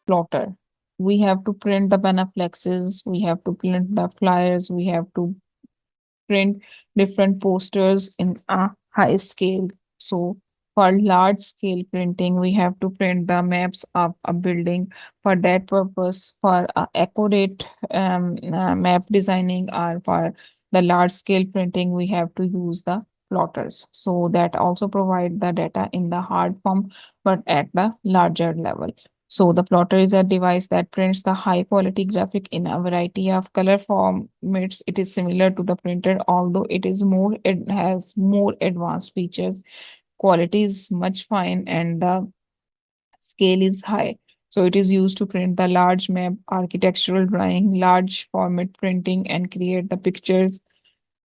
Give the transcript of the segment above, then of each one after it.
Plotter. We have to print the Panaflexes, we have to print the flyers, we have to print different posters in a high scale. So for large scale printing, we have to print the maps of a building. For that purpose, for accurate map designing or for the large scale printing, we have to use the plotters. So that also provide the data in the hard form, but at the larger level. So the plotter is a device that prints the high quality graphic in a variety of color formats. It is similar to the printer, although it has more advanced features. Quality is much fine and the scale is high. So it is used to print the large map, architectural drawing, large format printing, and create the pictures,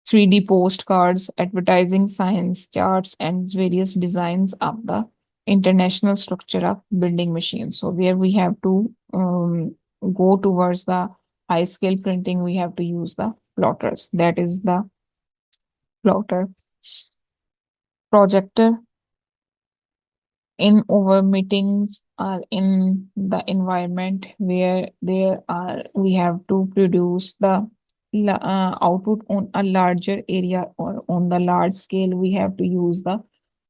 3D postcards, advertising signs, charts, and various designs of the international structure of building machines. So where we have to go towards the high scale printing, we have to use the plotters. That is the plotter. Projector in our meetings or in the environment where there are we have to produce the output on a larger area or on the large scale, we have to use the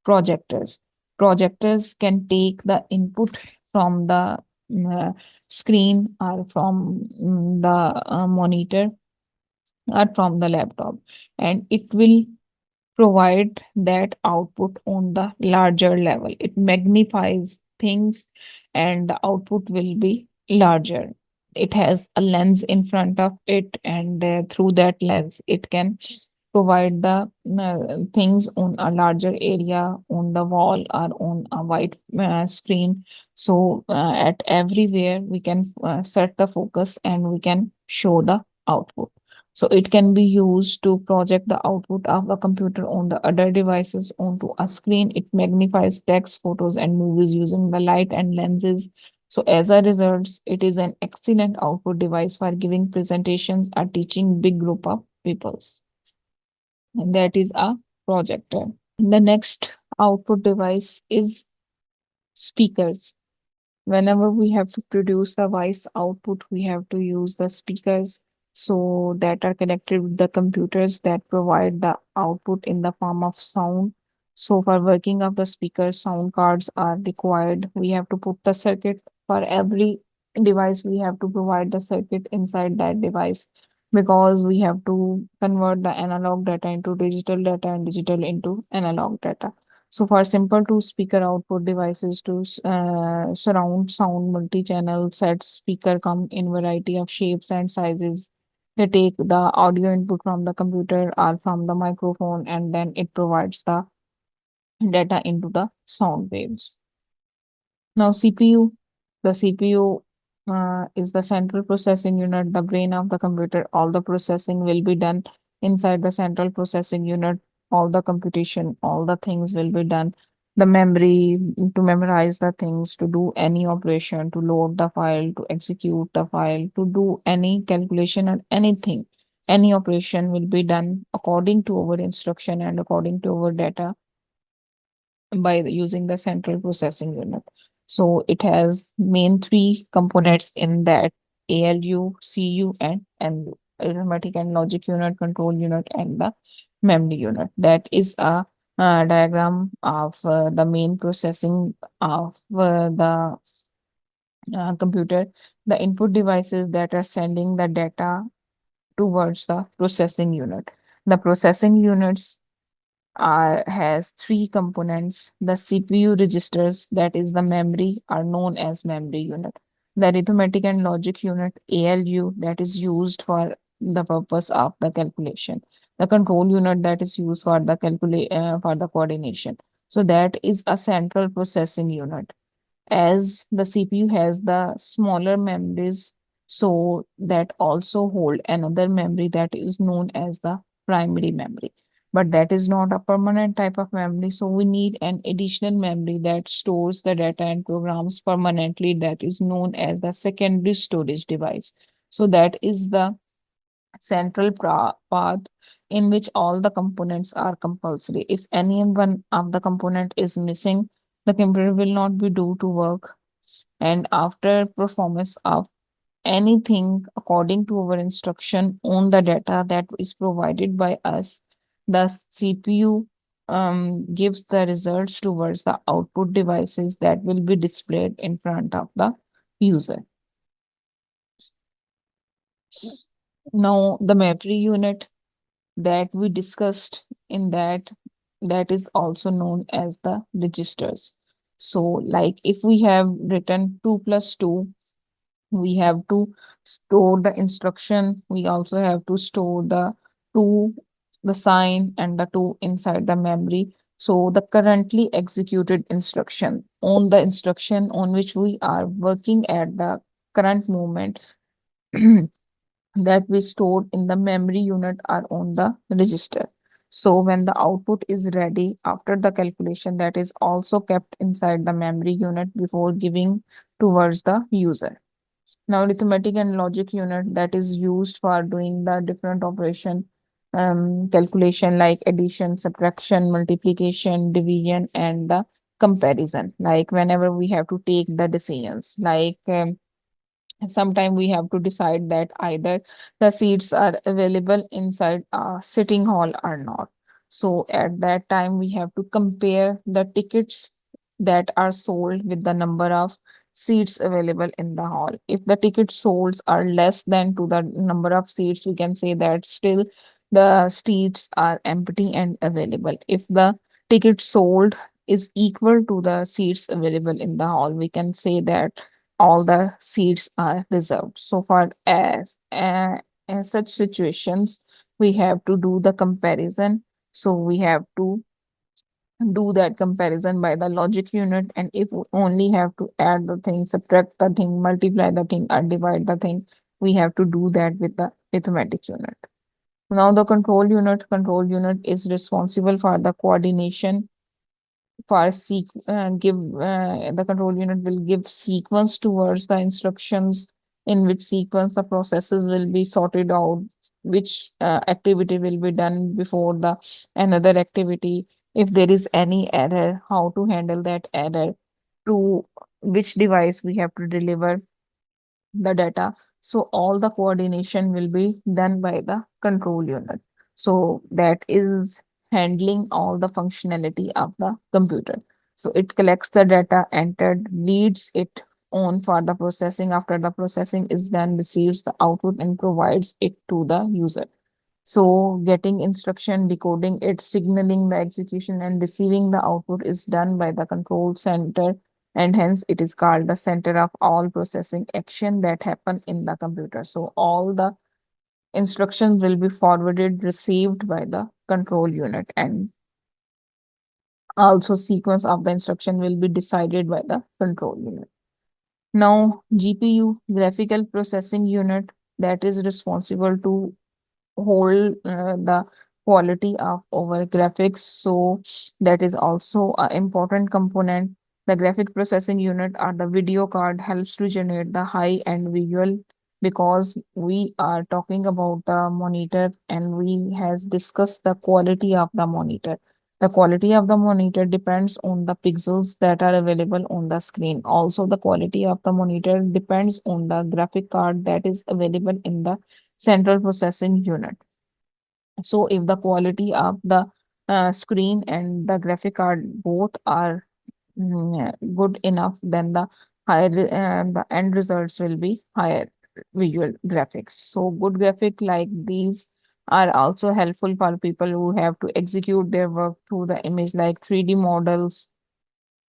projectors. Projectors can take the input from the screen or from the monitor or from the laptop, and it will provide that output on the larger level. It magnifies things and the output will be larger. It has a lens in front of it, and through that lens, it can provide the things on a larger area on the wall or on a white screen. So, at everywhere, we can set the focus and we can show the output. So it can be used to project the output of a computer on the other devices onto a screen. It magnifies text, photos, and movies using the light and lenses. So as a result, it is an excellent output device for giving presentations or teaching big group of peoples. And that is a projector. The next output device is speakers. Whenever we have to produce the voice output, we have to use the speakers so that are connected with the computers that provide the output in the form of sound. So for working of the speakers, sound cards are required. We have to put the circuit for every device. We have to provide the circuit inside that device because we have to convert the analog data into digital data and digital into analog data. So for simple two speaker output devices to surround sound multi-channel sets, speaker come in variety of shapes and sizes. They take the audio input from the computer or from the microphone, and then it provides the data into the sound waves. Now CPU, the CPU is the central processing unit, the brain of the computer. All the processing will be done inside the central processing unit. All the computation, all the things will be done. The memory to memorize the things, to do any operation, to load the file, to execute the file, to do any calculation or anything. Any operation will be done according to our instruction and according to our data by using the central processing unit. So it has main three components in that: ALU, CU, and MU, arithmetic and logic unit, control unit, and the memory unit. That is a diagram of the main processing of the computer, the input devices that are sending the data towards the processing unit. The processing units has three components. The CPU registers, that is the memory, are known as memory unit. The arithmetic and logic unit, ALU, that is used for the purpose of the calculation. The control unit, that is used for the for the coordination. So that is a central processing unit. As the CPU has the smaller memories, so that also hold another memory that is known as the primary memory. but that is not a permanent type of memory. So we need an additional memory that stores the data and programs permanently, that is known as the secondary storage device. So that is the central path in which all the components are compulsory. If any one of the component is missing, the computer will not be due to work. And after performance of anything according to our instruction on the data that is provided by us, the CPU gives the results towards the output devices that will be displayed in front of the user. Now, the memory unit that we discussed in that is also known as the registers. So like if we have written 2 plus 2, we have to store the instruction. We also have to store the 2, the sign and the 2 inside the memory. So the currently executed instruction on the instruction on which we are working at the current moment that we stored in the memory unit are on the register. So when the output is ready after the calculation, that is also kept inside the memory unit before giving towards the user. Now arithmetic and logic unit that is used for doing the different operation calculation like addition, subtraction, multiplication, division, and the comparison. Like whenever we have to take the decisions, like sometime we have to decide that either the seats are available inside a sitting hall or not. So at that time we have to compare the tickets that are sold with the number of seats available in the hall. If the tickets sold are less than to the number of seats, we can say that still the seats are empty and available. If the ticket sold is equal to the seats available in the hall, we can say that all the seats are reserved. So far as in such situations, we have to do the comparison. So we have to do that comparison by the logic unit. And if we only have to add the thing, subtract the thing, multiply the thing, or divide the thing, we have to do that with the arithmetic unit. Now the control unit is responsible for the coordination for give the control unit will give sequence towards the instructions, in which sequence the processes will be sorted out, which activity will be done before the another activity. If there is any error, how to handle that error, to which device we have to deliver the data. So all the coordination will be done by the control unit. So that is handling all the functionality of the computer. So it collects the data entered, reads it on for the processing. After the processing is done, receives the output and provides it to the user. So getting instruction, decoding it, signaling the execution, and receiving the output is done by the control center, and hence it is called the center of all processing action that happen in the computer. So all the instructions will be forwarded, received by the control unit, and also sequence of the instruction will be decided by the control unit. Now, GPU, graphical processing unit, that is responsible to hold the quality of our graphics. So that is also an important component. The graphic processing unit or the video card helps to generate the high-end visual, because we are talking about the monitor and we has discussed the quality of the monitor. The quality of the monitor depends on the pixels that are available on the screen. Also, the quality of the monitor depends on the graphic card that is available in the central processing unit. So if the quality of the screen and the graphic card both are good enough, then the the end results will be higher visual graphics. So good graphic like these are also helpful for people who have to execute their work through the image, like 3D models,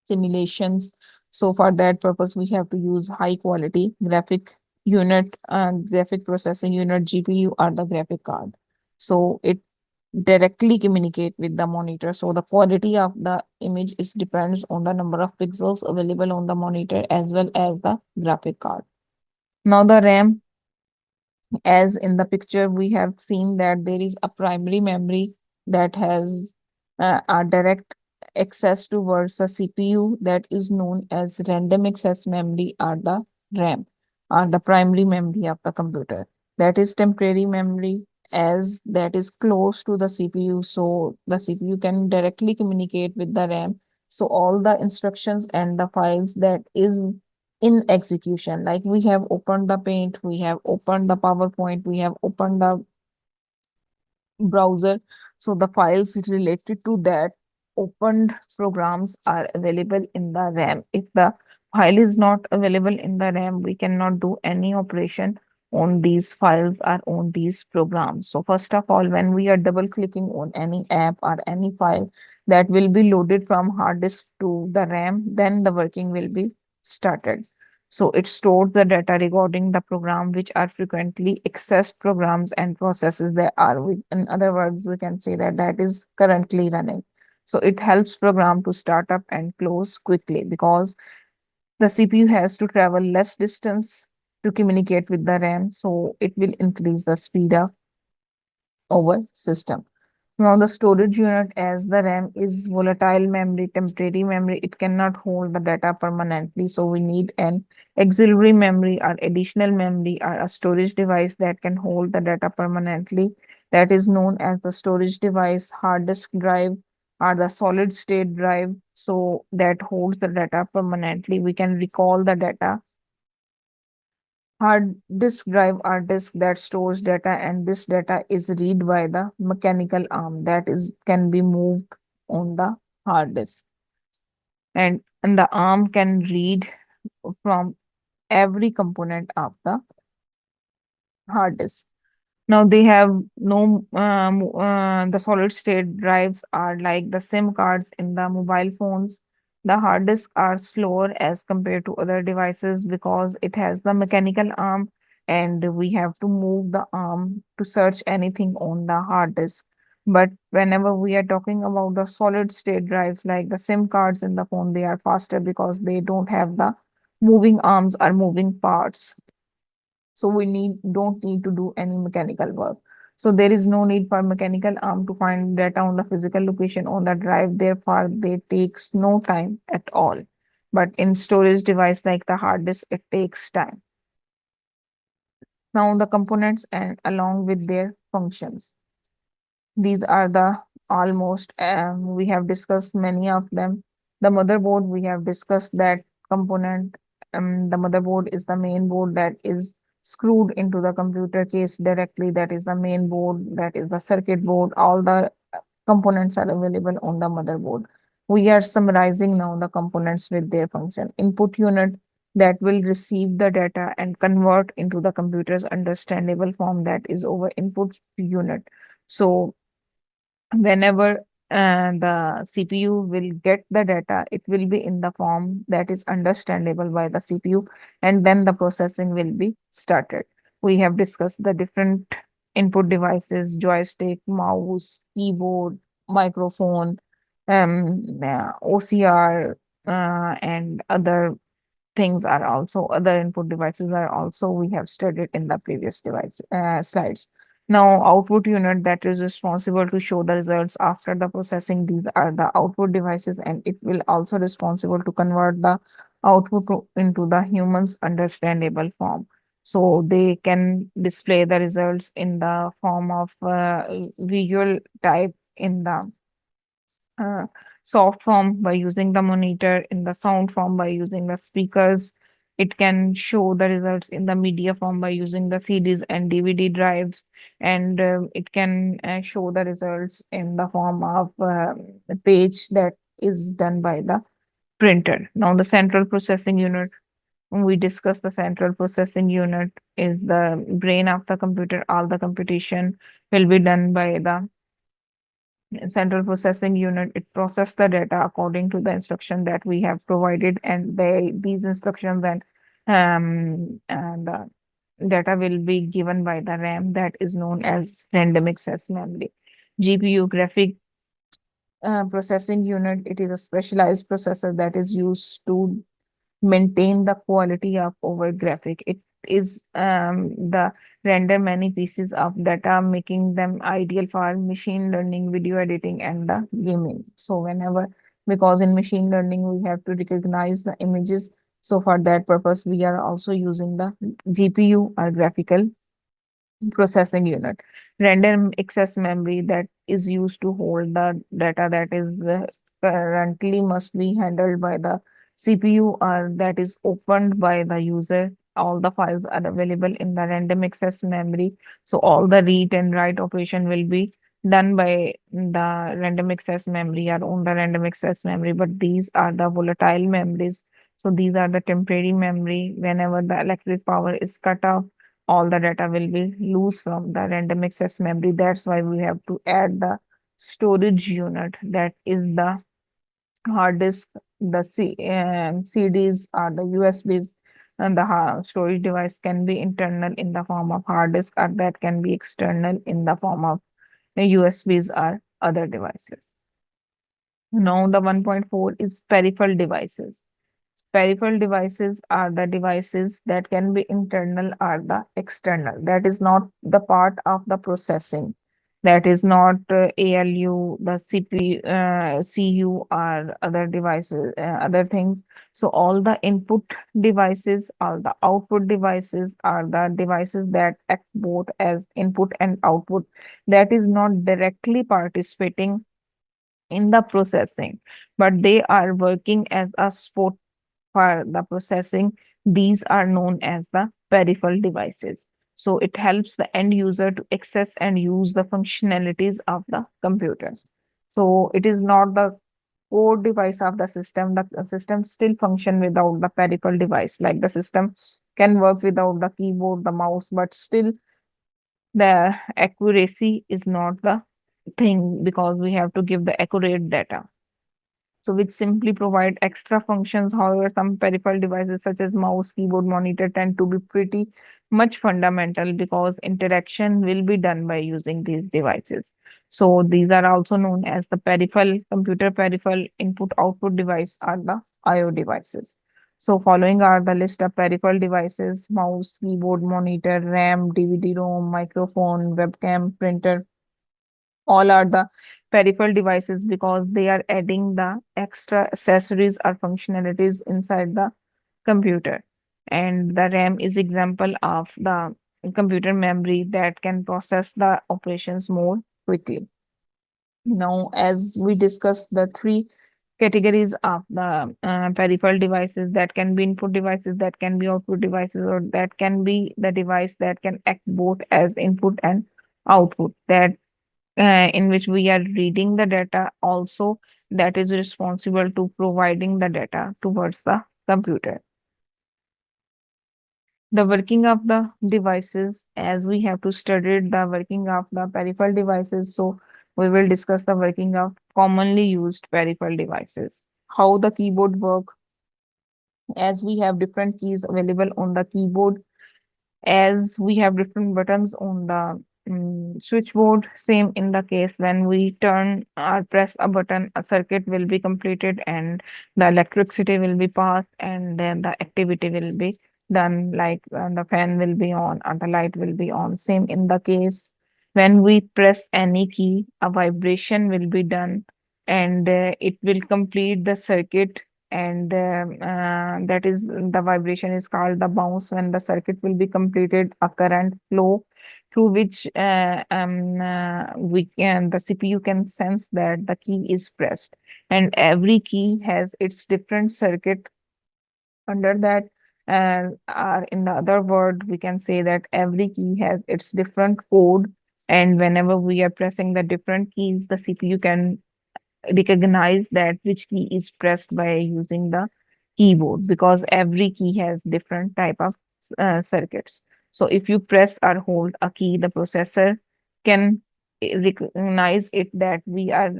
simulations. So for that purpose, we have to use high quality graphic unit, graphic processing unit, GPU, or the graphic card. So it directly communicate with the monitor. So the quality of the image is depends on the number of pixels available on the monitor as well as the graphic card. Now the RAM, as in the picture, we have seen that there is a primary memory that has a direct access towards the CPU, that is known as random access memory, or the RAM, or the primary memory of the computer. That is temporary memory, as that is close to the CPU, so the CPU can directly communicate with the RAM. So all the instructions and the files that is in execution, like we have opened the Paint, we have opened the PowerPoint, we have opened the browser. So the files related to that opened programs are available in the RAM. If the file is not available in the RAM, we cannot do any operation on these files or on these programs. So first of all, when we are double clicking on any app or any file that will be loaded from hard disk to the RAM, then the working will be started. So it stores the data regarding the program, which are frequently accessed programs and processes that are with. In other words, we can say that that is currently running. So it helps program to start up and close quickly, because the CPU has to travel less distance to communicate with the RAM. So it will increase the speed of our system. Now, the storage unit, as the RAM is volatile memory, temporary memory, it cannot hold the data permanently. So we need an auxiliary memory or additional memory or a storage device that can hold the data permanently. That is known as the storage device, hard disk drive, or the solid state drive. So that holds the data permanently. We can recall the data. Hard disk drive are disk that stores data, and this data is read by the mechanical arm that is can be moved on the hard disk. And the arm can read from every component of the hard disk. Now they have no the solid state drives are like the SIM cards in the mobile phones. The hard disk are slower as compared to other devices because it has the mechanical arm, and we have to move the arm to search anything on the hard disk. But whenever we are talking about the solid state drives like the SIM cards in the phone, they are faster because they don't have the moving arms or moving parts. So we don't need to do any mechanical work. So there is no need for mechanical arm to find data on the physical location on the drive. Therefore, they takes no time at all. But in storage device like the hard disk, it takes time. Now the components and along with their functions. These are the almost, we have discussed many of them. The motherboard, we have discussed that component. The motherboard is the main board that is screwed into the computer case directly. That is the main board, that is the circuit board. All the components are available on the motherboard. We are summarizing now the components with their function. Input unit that will receive the data and convert into the computer's understandable form, that is our input unit. So whenever the CPU will get the data, it will be in the form that is understandable by the CPU, and then the processing will be started. We have discussed the different input devices: joystick, mouse, keyboard, microphone, OCR, and other things are also other input devices are also we have studied in the previous device slides. Now output unit that is responsible to show the results after the processing. These are the output devices, and it will also responsible to convert the output into the human's understandable form. So they can display the results in the form of visual type, in the uh, soft form by using the monitor, in the sound form by using the speakers. It can show the results in the media form by using the CDs and DVD drives, and it can show the results in the form of a page that is done by the printer. Now, the central processing unit. We discussed the central processing unit is the brain of the computer. All the computation will be done by the central processing unit. It process the data according to the instruction that we have provided, and these instructions and the data will be given by the RAM, that is known as random access memory. GPU, graphic processing unit, it is a specialized processor that is used to maintain the quality of our graphic. It is the render many pieces of data, making them ideal for machine learning, video editing, and the gaming. So whenever, because in machine learning we have to recognize the images. So for that purpose, we are also using the GPU or graphical processing unit. Random access memory that is used to hold the data that is currently must be handled by the CPU or that is opened by the user. All the files are available in the random access memory. So all the read and write operation will be done by the random access memory or on the random access memory. But these are the volatile memories. So these are the temporary memory. Whenever the electric power is cut off, all the data will be loose from the random access memory. That's why we have to add the storage unit, that is the hard disk, the CDs or the USBs, and the storage device can be internal in the form of hard disk, or that can be external in the form of USBs or other devices. Now the 1.4 is peripheral devices. Peripheral devices are the devices that can be internal or the external. That is not the part of the processing. That is not ALU, the CPU, CU, or other devices, other things. So all the input devices, all the output devices are the devices that act both as input and output. That is not directly participating in the processing, but they are working as a support for the processing. These are known as the peripheral devices. So it helps the end user to access and use the functionalities of the computer. So it is not the core device of the system. The system still function without the peripheral device. Like the system can work without the keyboard, the mouse, but still the accuracy is not the thing because we have to give the accurate data, so which simply provide extra functions. However, some peripheral devices such as mouse, keyboard, monitor tend to be pretty much fundamental because interaction will be done by using these devices. So these are also known as the peripheral, computer peripheral input output device are the IO devices. So following are the list of peripheral devices: mouse, keyboard, monitor, RAM, DVD-ROM, microphone, webcam, printer, all are the peripheral devices because they are adding the extra accessories or functionalities inside the computer. And the RAM is example of the computer memory that can process the operations more quickly. Now, as we discussed the three categories of the peripheral devices, that can be input devices, that can be output devices, or that can be the device that can act both as input and output, that in which we are reading the data, also that is responsible to providing the data towards the computer. The working of the devices, as we have to study the working of the peripheral devices, so we will discuss the working of commonly used peripheral devices. How the keyboard work, as we have different keys available on the keyboard, as we have different buttons on the switchboard. Same in the case when we turn or press a button, a circuit will be completed and the electricity will be passed, and then the activity will be done, like the fan will be on or the light will be on. Same in the case when we press any key, a vibration will be done and it will complete the circuit, and that is the vibration is called the bounce. When the circuit will be completed, a current flow through which we can the CPU can sense that the key is pressed, and every key has its different circuit under that. In the other word, we can say that every key has its different code, and whenever we are pressing the different keys, the CPU can recognize that which key is pressed by using the keyboard, because every key has different type of circuits. So if you press or hold a key, the processor can recognize it that we are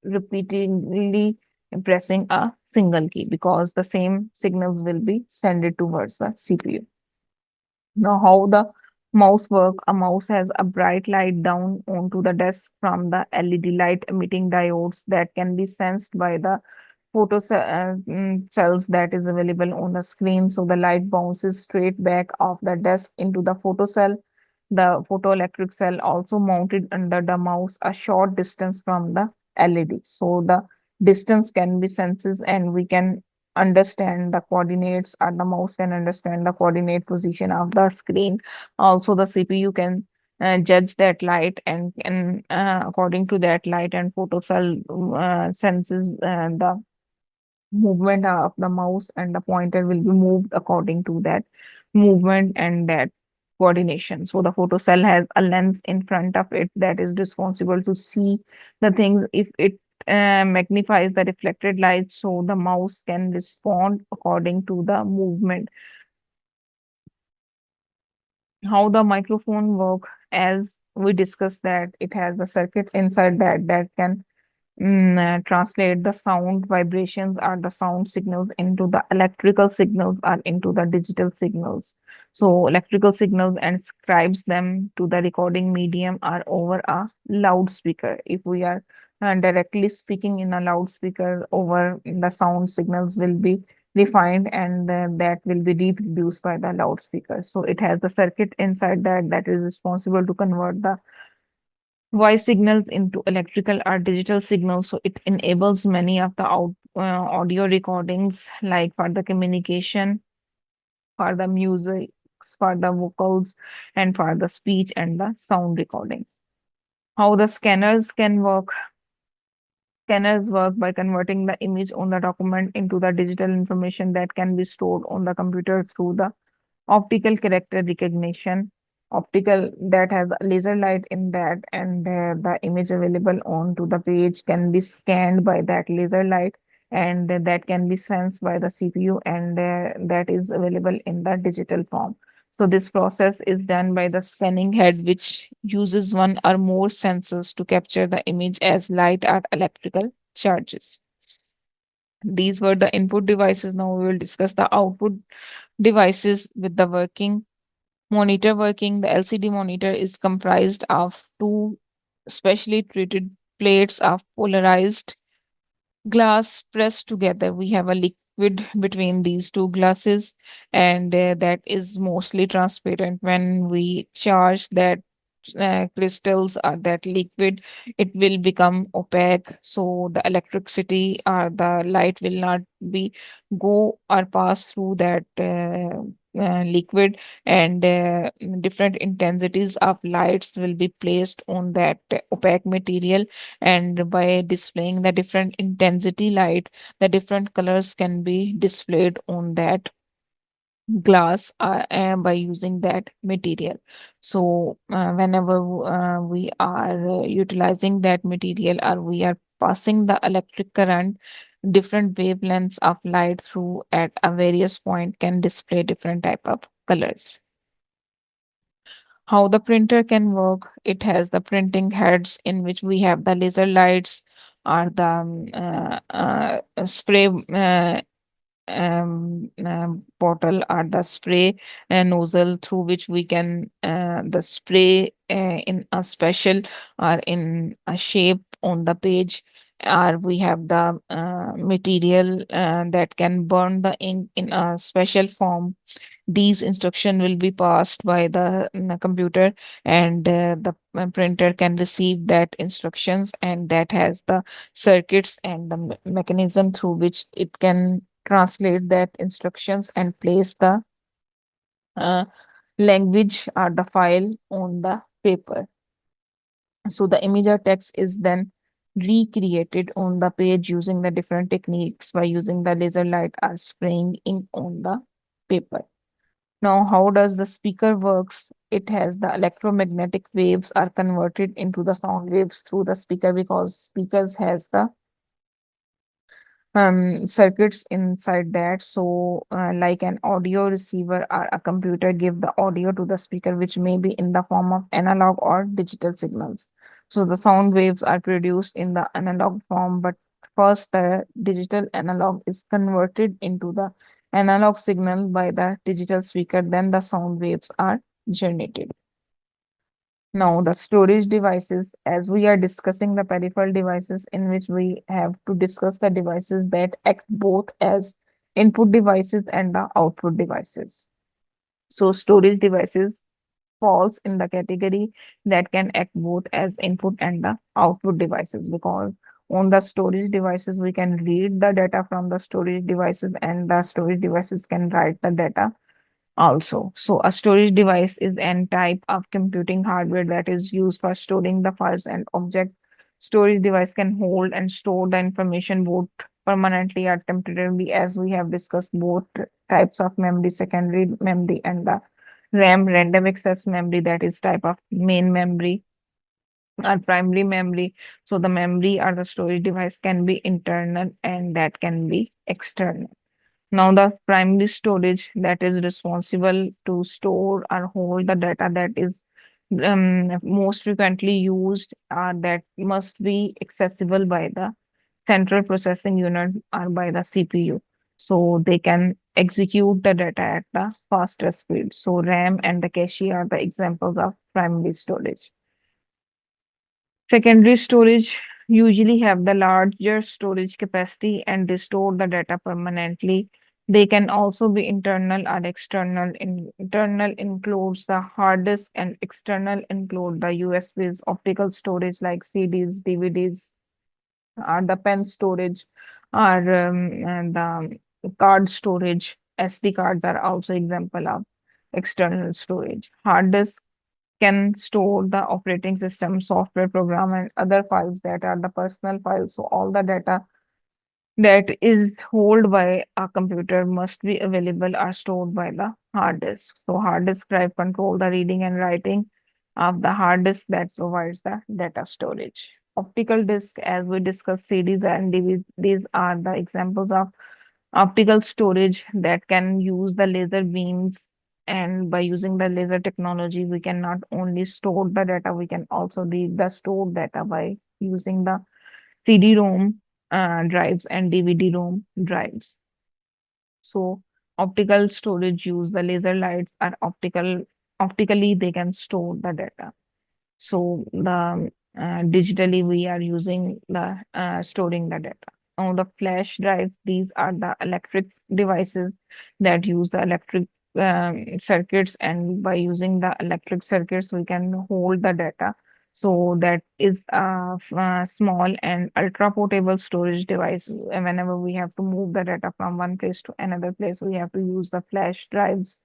repeatedly pressing a single key, because the same signals will be sent towards the CPU. Now, how the mouse work? A mouse has a bright light down onto the desk from the LED light emitting diodes that can be sensed by the cells that is available on the screen. So the light bounces straight back off the desk into the photocell. The photoelectric cell also mounted under the mouse a short distance from the LED. So the distance can be senses and we can understand the coordinates, or the mouse can understand the coordinate position of the screen. Also the CPU can judge that light and can according to that light and photocell senses the movement of the mouse, and the pointer will be moved according to that movement and that coordination. So the photocell has a lens in front of it that is responsible to see the things. If it magnifies the reflected light, so the mouse can respond according to the movement. How the microphone work, as we discussed, that it has a circuit inside that can translate the sound vibrations or the sound signals into the electrical signals or into the digital signals. So electrical signals and scribes them to the recording medium or over a loudspeaker. If we are directly speaking in a loudspeaker, over the sound signals will be refined, and that will be reproduced by the loudspeaker. So it has the circuit inside that is responsible to convert the voice signals into electrical or digital signals. So it enables many of the audio recordings, like for the communication, for the music, for the vocals, and for the speech and the sound recordings. How the scanners can work. Scanners work by converting the image on the document into the digital information that can be stored on the computer through the optical character recognition. Optical, that has a laser light in that, and the image available onto the page can be scanned by that laser light, and that can be sensed by the CPU, and that is available in the digital form. So this process is done by the scanning head, which uses one or more sensors to capture the image as light or electrical charges. These were the input devices. Now we will discuss the output devices with the working monitor. Working, the LCD monitor is comprised of two specially treated plates of polarized glass pressed together. We have a liquid between these two glasses, and that is mostly transparent. When we charge that crystals or that liquid, it will become opaque. So the electricity or the light will not be go or pass through that liquid, and different intensities of lights will be placed on that opaque material, and by displaying the different intensity light, the different colors can be displayed on that glass by using that material. So whenever we are utilizing that material, or we are passing the electric current, different wavelengths of light through at a various point can display different type of colors. How the printer can work, it has the printing heads in which we have the laser lights, or the spray bottle, or the spray nozzle through which we can the spray in a special or in a shape on the page, or we have the material that can burn the ink in a special form. These instruction will be passed by the computer, and the printer can receive that instructions, and that has the circuits and the mechanism through which it can translate that instructions and place the uh, language or the file on the paper. So the image or text is then recreated on the page using the different techniques, by using the laser light or spraying ink on the paper. Now, how does the speaker works? It has the electromagnetic waves are converted into the sound waves through the speaker, because speakers has the circuits inside that. So like an audio receiver or a computer give the audio to the speaker, which may be in the form of analog or digital signals. So the sound waves are produced in the analog form, but first the digital analog is converted into the analog signal by the digital speaker, then the sound waves are generated. Now, the storage devices, as we are discussing the peripheral devices, in which we have to discuss the devices that act both as input devices and the output devices. So, storage devices falls in the category that can act both as input and the output devices, because on the storage devices we can read the data from the storage devices, and the storage devices can write the data also. So a storage device is an type of computing hardware that is used for storing the files and objects. Storage device can hold and store the information both permanently or temporarily, as we have discussed both types of memory, secondary memory and the RAM, random access memory, that is type of main memory or primary memory. So the memory or the storage device can be internal and that can be external. Now, the primary storage that is responsible to store or hold the data that is most frequently used, that must be accessible by the central processing unit or by the CPU. So they can execute the data at the faster speed. So RAM and the cache are the examples of primary storage. Secondary storage usually have the larger storage capacity and they store the data permanently. They can also be internal or external. Internal includes the hard disk and external include the USBs, optical storage like CDs, DVDs, or the pen storage, or and the card storage. SD cards are also example of external storage. Hard disk can store the operating system, software program, and other files that are the personal files. So all the data that is held by a computer must be available or stored by the hard disk. So hard disk drive control the reading and writing of the hard disk that provides the data storage. Optical disk, as we discussed, CDs and DVDs, these are the examples of optical storage that can use the laser beams, and by using the laser technology we can not only store the data, we can also read the stored data by using the CD-ROM drives and DVD-ROM drives. So optical storage use the laser lights are optically they can store the data. So the digitally we are using the storing the data. On the flash drives, these are the electric devices that use the electric circuits, and by using the electric circuits, we can hold the data. So that is a small and ultra portable storage device. Whenever we have to move the data from one place to another place, we have to use the flash drives,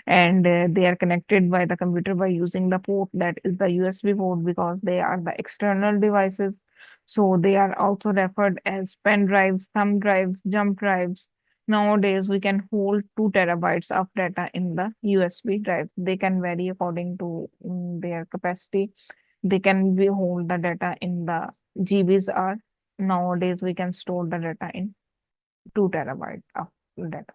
and they are connected by the computer by using the port that is the USB port, because they are the external devices. So they are also referred as pen drives, thumb drives, jump drives. Nowadays we can hold 2 terabytes of data in the USB drive. They can vary according to their capacity. They can be hold the data in the GBs, or nowadays we can store the data in 2 terabytes of data.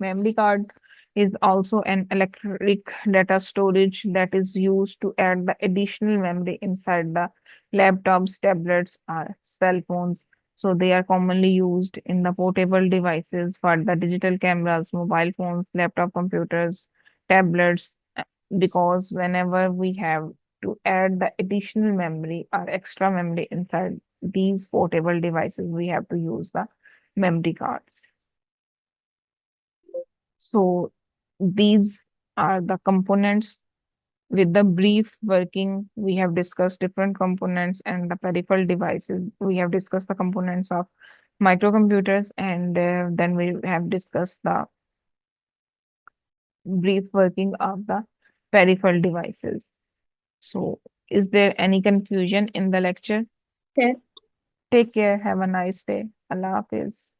Memory card is also an electric data storage that is used to add the additional memory inside the laptops, tablets, or cell phones. So they are commonly used in the portable devices for the digital cameras, mobile phones, laptop computers, tablets, because whenever we have to add the additional memory or extra memory inside these portable devices, we have to use the memory cards. So these are the components. With the brief working, we have discussed different components and the peripheral devices. We have discussed the components of microcomputers, and then we have discussed the brief working of the peripheral devices. So is there any confusion in the lecture? Yes. Take care. Have a nice day. Allah Hafiz.